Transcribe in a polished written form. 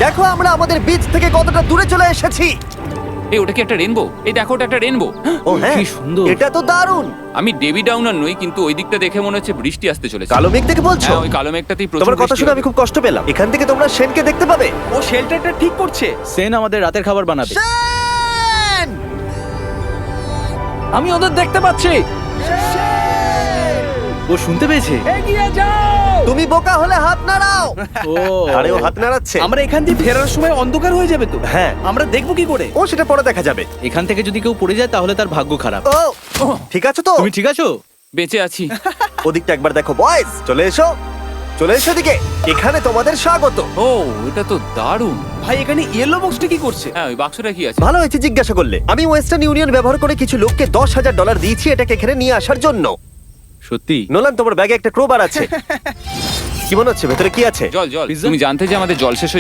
দেখো আমরা আমাদের বিচ থেকে কতটা দূরে চলে এসেছি। এই ওটা কি একটা রেনবো? এই দেখো ওটা একটা রেনবো। ও হ্যাঁ, কি সুন্দর। এটা তো দারুণ। আমি ডেভি ডাউনার নই, কিন্তু ওই দিকটা দেখে মনে হচ্ছে বৃষ্টি আসতে চলেছে। কালো মেঘ থেকে বলছো? হ্যাঁ, ওই কালো মেঘটাতেই প্রচুর তোমার কথা বৃষ্টি শুনে হবে। আমি খুব কষ্ট পেলাম। এখান থেকে তোমরা শেনকে দেখতে পাবে। ও শেল্টারটা ঠিক করছে। সেন আমাদের রাতের খাবার বানাবে। শেন! আমি ওদের দেখতে পাচ্ছি। ও শুনতে পেয়েছে। এগিয়ে যাও। তুমি বোকা হলে হাত নাড়াও। ও আরে ও হাত নাড়াচ্ছে। আমরা এখান দিয়ে ফেরার সময় অন্ধকার হয়ে যাবে তো। হ্যাঁ। আমরা দেখবো কি করে? ও সেটা পরে দেখা যাবে। এখান থেকে যদি কেউ পড়ে যায় তাহলে তার ভাগ্য খারাপ। ও ঠিক আছে তো? তুমি ঠিক আছো? বেঁচে আছি। ওদিকটা একবার দেখো বয়েজ। চলে এসো, চলে এসো দিকে। এখানে তোমাদের স্বাগত। ও এটা তো দারুণ। ভাই এখানে ইয়েলো বক্সটা কি করছে? হ্যাঁ, ওই বাক্সটা কি আছে? ভালো হয়েছে জিজ্ঞাসা করলে। আমি ওয়েস্টার্ন ইউনিয়ন ব্যবহার করে কিছু লোককে $10,000 দিয়েছি এটাকে এখানে নিয়ে আসার জন্য। সত্যি? নোলান, তোমার ব্যাগে একটা ক্রোবার আছে। কি মনে হচ্ছে ভেতরে কি আছে? জল জল। পিৎজা? তুমি জানতে যে আমাদের জল শেষ হয়ে